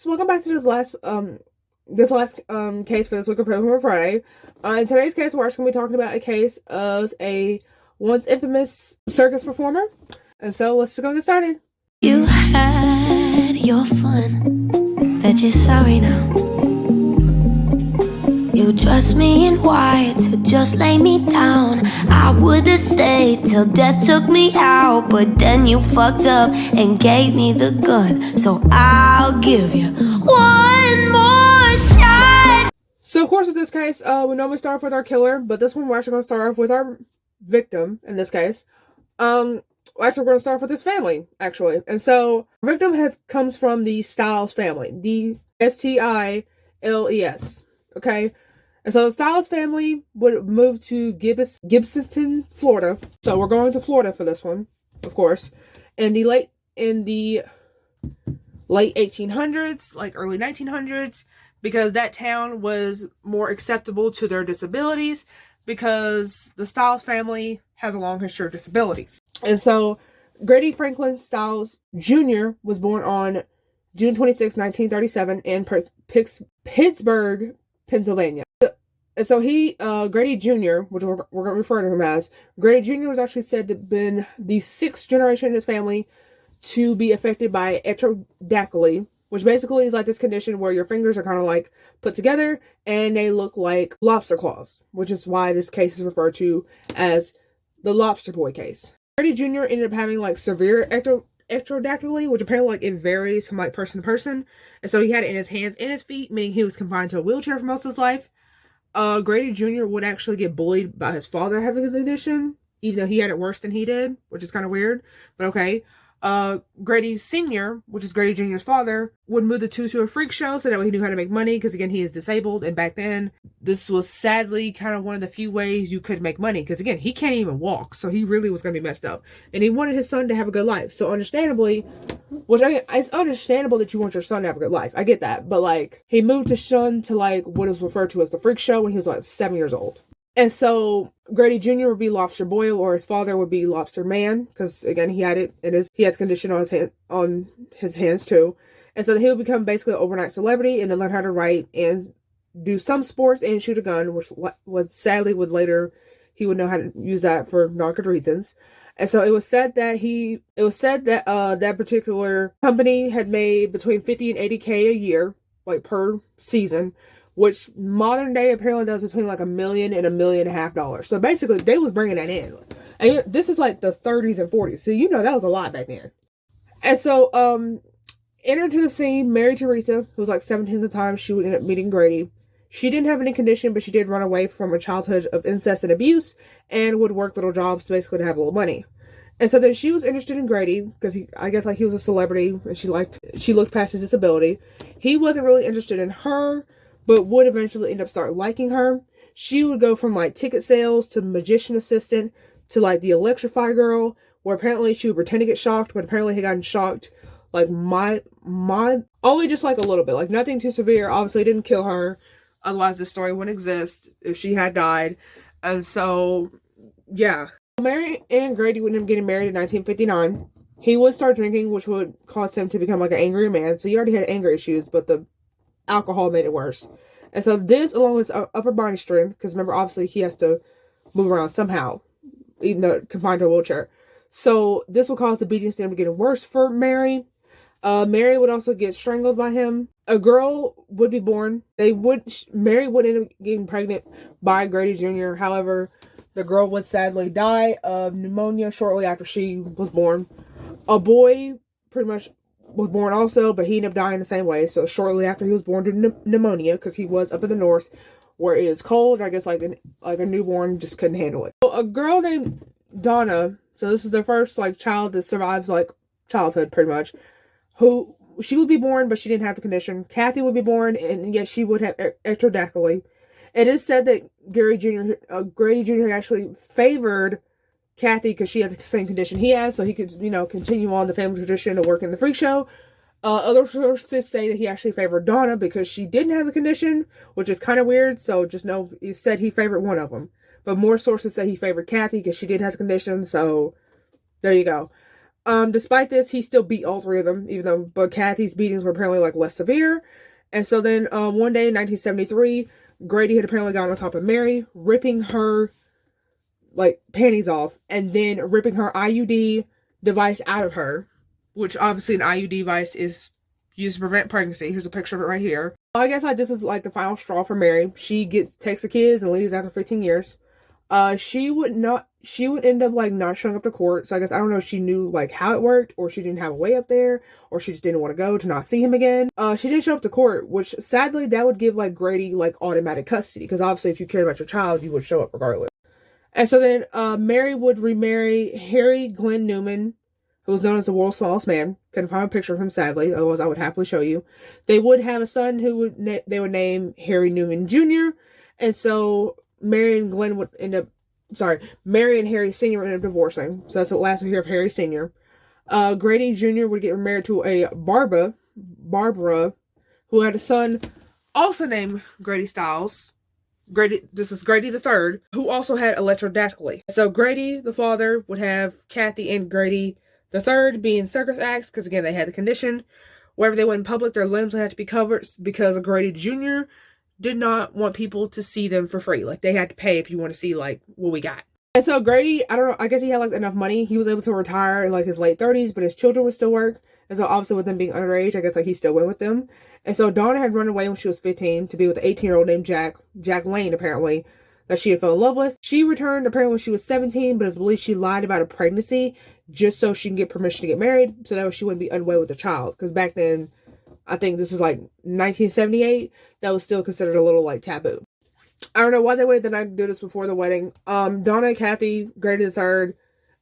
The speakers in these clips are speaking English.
So welcome back to this last case for this week of Paranormal Friday. In today's case, we're actually going to be talking about a case of a once infamous circus performer. And so let's just go get started. You had your fun, but you're sorry now. You dressed me in white to just lay me down. I would've stayed till death took me out, but then you fucked up and gave me the gun. So I'll give you one more shot. So of course in this case, we normally start off with our killer, but this one we're actually going to start off with our victim in this case. Actually we're going to start off with his family, actually. And so the victim comes from the Stiles family, the Stiles, okay? And so the Stiles family would move to Gibsonton, Florida. So we're going to Florida for this one, of course. In the late 1800s, like early 1900s, because that town was more acceptable to their disabilities, because the Stiles family has a long history of disabilities. And so Grady Franklin Stiles Jr. was born on June 26, 1937 in Pittsburgh, Pennsylvania. And so Grady Jr., which we're going to refer to him as, Grady Jr. was actually said to have been the sixth generation in his family to be affected by ectrodactyly, which basically is like this condition where your fingers are kind of like put together and they look like lobster claws, which is why this case is referred to as the Lobster Boy case. Grady Jr. ended up having like severe ectrodactyly, which apparently like it varies from like person to person. And so he had it in his hands and his feet, meaning he was confined to a wheelchair for most of his life. Grady Jr. would actually get bullied by his father having the condition, even though he had it worse than he did, which is kind of weird, but okay. Grady Sr., which is Grady Jr.'s father, would move the two to a freak show so that way he knew how to make money, because again, he is disabled, and back then, this was sadly kind of one of the few ways you could make money, because again, he can't even walk, so he really was going to be messed up, and he wanted his son to have a good life, so understandably, it's understandable that you want your son to have a good life, I get that, but like, he moved his son to like, what is referred to as the freak show when he was like 7 years old. And so Grady Jr. would be Lobster Boy, or his father would be Lobster Man, because again he had it he had the condition on his hands too. And so he would become basically an overnight celebrity, and then learn how to write and do some sports and shoot a gun, which sadly would later he would know how to use that for not good reasons. And so it was said that that particular company had made between $50,000 and $80,000 a year, like per season, which modern day apparently does between like $1 million and $1.5 million. So basically, they was bringing that in. And this is like the 30s and 40s. So, that was a lot back then. And so, enter into the scene, Mary Teresa, who was like 17 at the time, she would end up meeting Grady. She didn't have any condition, but she did run away from a childhood of incest and abuse, and would work little jobs basically to have a little money. And so then she was interested in Grady, because I guess like he was a celebrity, and she looked past his disability. He wasn't really interested in her, but would eventually end up start liking her. She would go from like ticket sales to magician assistant to like the electrify girl, where apparently she would pretend to get shocked, but apparently he gotten shocked like only just like a little bit, like nothing too severe. Obviously it didn't kill her, otherwise this story wouldn't exist if she had died. And so yeah, Mary and Grady would end up getting married in 1959. He would start drinking, which would cause him to become like an angry man. So he already had anger issues, but the alcohol made it worse. And so this, along with his upper body strength, because remember, obviously, he has to move around somehow, even though confined to a wheelchair. So this would cause the beating to get worse for Mary. Mary would also get strangled by him. A girl would be born. Mary would end up getting pregnant by Grady Jr. However, the girl would sadly die of pneumonia shortly after she was born. A boy pretty much was born also, but he ended up dying the same way. So shortly after he was born to pneumonia, because he was up in the north where it is cold. I guess like a newborn just couldn't handle it. So a girl named Donna, so this is the first like child that survives like childhood pretty much, who she would be born, but she didn't have the condition. Kathy would be born, and yet she would have ectrodactyly. It is said that Grady Jr. actually favored Kathy because she had the same condition he has, so he could, continue on the family tradition of working the freak show. Other sources say that he actually favored Donna because she didn't have the condition, which is kind of weird, so just know he said he favored one of them. But more sources say he favored Kathy because she did have the condition, so there you go. Despite this, he still beat all three of them, but Kathy's beatings were apparently like less severe. And so then one day in 1973, Grady had apparently gone on top of Mary, ripping her like panties off, and then ripping her IUD device out of her, which obviously an IUD device is used to prevent pregnancy. Here's a picture of it right here. I guess like this is like the final straw for Mary. She takes the kids and leaves after 15 years. She would end up like not showing up to court. So I guess I don't know if she knew like how it worked, or she didn't have a way up there, or she just didn't want to go to not see him again. She didn't show up to court, which sadly that would give like Grady like automatic custody, because obviously if you cared about your child, you would show up regardless. And so then Mary would remarry Harry Glenn Newman, who was known as the world's smallest man. Couldn't find a picture of him, sadly, otherwise I would happily show you. They would have a son who they would name Harry Newman Jr. And so Mary and Harry Sr. would end up divorcing. So that's the last we hear of Harry Sr. Grady Jr. would get married to a Barbara, who had a son also named Grady Stiles. This is Grady the third, who also had electrodactyly. So Grady, the father, would have Kathy and Grady the third being circus acts, because again, they had the condition. Wherever they went in public, their limbs would have to be covered, because Grady Jr. did not want people to see them for free. Like, they had to pay if you want to see, like, what we got. And so Grady, I don't know, I guess he had, like, enough money. He was able to retire in, like, his late 30s, but his children would still work. And so, obviously, with them being underage, I guess, like, he still went with them. And so, Donna had run away when she was 15 to be with an 18-year-old named Jack Lane, apparently, that she had fell in love with. She returned, apparently, when she was 17, but it's believed she lied about a pregnancy just so she can get permission to get married, so that way she wouldn't be unwed with a child. Because back then, I think this was, like, 1978, that was still considered a little, like, taboo. I don't know why they waited the night to do this before the wedding. Donna, Kathy, Grady the third,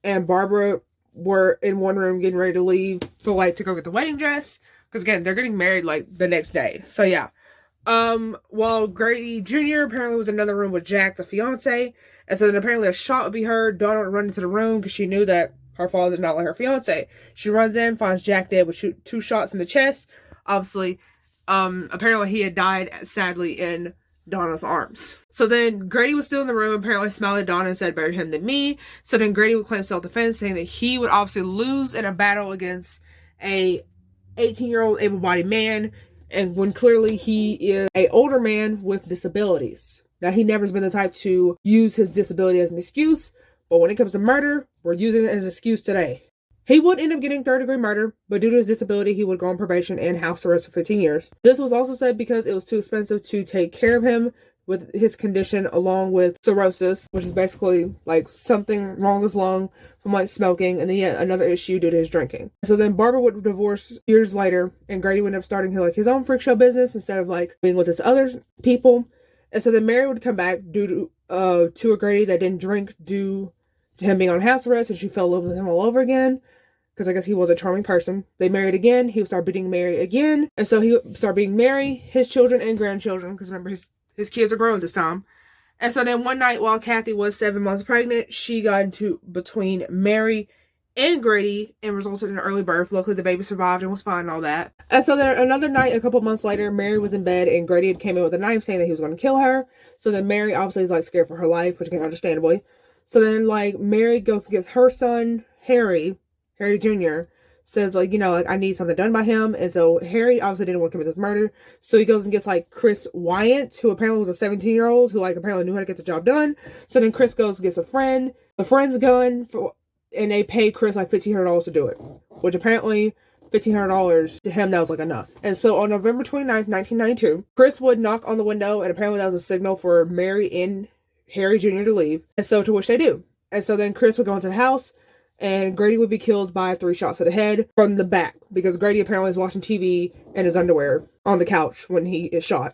and Barbara were in one room getting ready to leave for, like, to go get the wedding dress. Because, again, they're getting married, like, the next day. So, yeah. While Grady Jr. apparently was in another room with Jack, the fiance. And so then apparently a shot would be heard. Donna would run into the room because she knew that her father did not like her fiance. She runs in, finds Jack dead with 2 shots in the chest. Obviously, apparently he had died, sadly, in Donna's arms. So then Grady was still in the room, apparently smiled at Donna and said, "Better him than me." So then Grady would claim self-defense, saying that he would obviously lose in a battle against a 18-year-old able-bodied man, and when clearly he is an older man with disabilities. Now, he never has been the type to use his disability as an excuse, but when it comes to murder, we're using it as an excuse today. He would end up getting third-degree murder, but due to his disability, he would go on probation and house arrest for 15 years. This was also said because it was too expensive to take care of him with his condition, along with cirrhosis, which is basically like something wrong with his lung from like smoking, and then he had another issue due to his drinking. So then Barbara would divorce years later, and Grady would end up starting his own freak show business instead of like being with his other people. And so then Mary would come back due to a Grady that didn't drink due to him being on house arrest, and she fell in love with him all over again, because I guess he was a charming person. They married again. He would start beating Mary again, and so he would start beating Mary, his children, and grandchildren, because remember, his kids are grown this time. And so then one night, while Kathy was 7 months pregnant, she got into between Mary and Grady and resulted in an early birth. Luckily, the baby survived and was fine and all that. And so then another night, a couple months later, Mary was in bed, and Grady had came in with a knife saying that he was going to kill her. So then Mary obviously is like scared for her life, which again, understandably. So then like Mary goes and gets her son, Harry Jr., says, like, I need something done by him. And so Harry obviously didn't want to commit this murder. So he goes and gets, like, Chris Wyant, who apparently was a 17-year-old, who, like, apparently knew how to get the job done. So then Chris goes and gets a friend's gun, and they pay Chris, like, $1,500 to do it. Which apparently, $1,500 to him, that was, like, enough. And so on November 29th, 1992, Chris would knock on the window, and apparently that was a signal for Mary and Harry Jr. to leave. And so to which they do. And so then Chris would go into the house, and Grady would be killed by 3 shots to the head from the back, because Grady apparently is watching TV in his underwear on the couch when he is shot.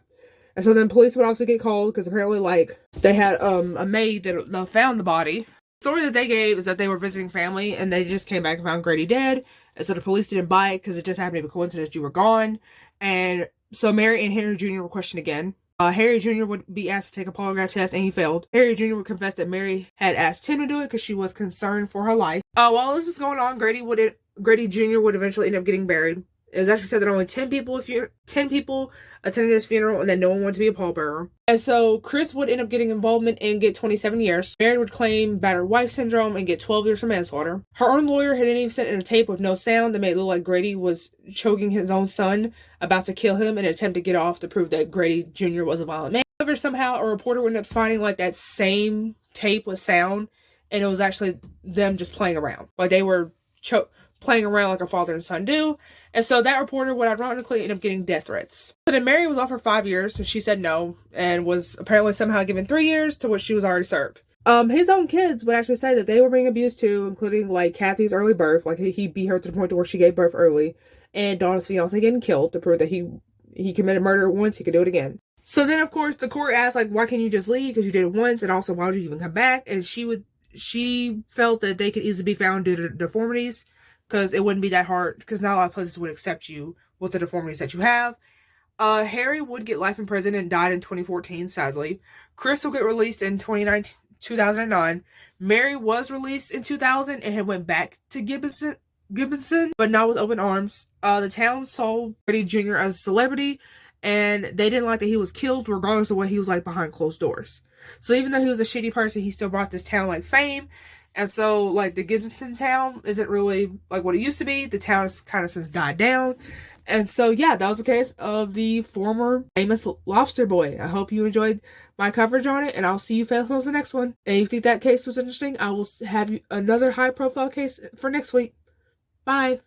And so then police would also get called, because apparently, like, they had a maid that found the body. The story that they gave is that they were visiting family, and they just came back and found Grady dead. And so the police didn't buy it, because it just happened to be a coincidence you were gone. And so Mary and Harry Jr. were questioned again. Harry Jr. would be asked to take a polygraph test, and he failed. Harry Jr. would confess that Mary had asked him to do it because she was concerned for her life. While this was going on, Grady Jr. would eventually end up getting buried It was actually said that only 10 people attended his funeral, and that no one wanted to be a pallbearer. And so Chris would end up getting involvement and get 27 years. Mary would claim battered wife syndrome and get 12 years for manslaughter. Her own lawyer had even sent in a tape with no sound that made it look like Grady was choking his own son, about to kill him, in an attempt to get off to prove that Grady Jr. was a violent man. However, somehow a reporter would end up finding like that same tape with sound, and it was actually them just playing around. Like they were playing around like a father and son do. And so that reporter would ironically end up getting death threats. So then Mary was offered 5 years, and she said no, and was apparently somehow given 3 years, to which she was already served. His own kids would actually say that they were being abused too, including like Kathy's early birth. Like he beat her to the point to where she gave birth early, and Donna's fiance getting killed to prove that he committed murder once, he could do it again. So then, of course, the court asked, like, why can't you just leave? Because you did it once, and also, why would you even come back? And she felt that they could easily be found due to deformities, because it wouldn't be that hard, because not a lot of places would accept you with the deformities that you have. Harry would get life in prison and died in 2014, sadly. Chris will get released in 2009. Mary was released in 2000 and had went back to Gibson, but not with open arms. The town saw Grady Jr. as a celebrity, and they didn't like that he was killed, regardless of what he was like behind closed doors. So even though he was a shitty person, he still brought this town like fame. And so like the Gibson town isn't really like what it used to be. The town has kind of since died down. And so yeah, that was the case of the former famous lobster boy. I hope you enjoyed my coverage on it, and I'll see you faithful in the next one. And if you think that case was interesting, I will have another high profile case for next week. Bye.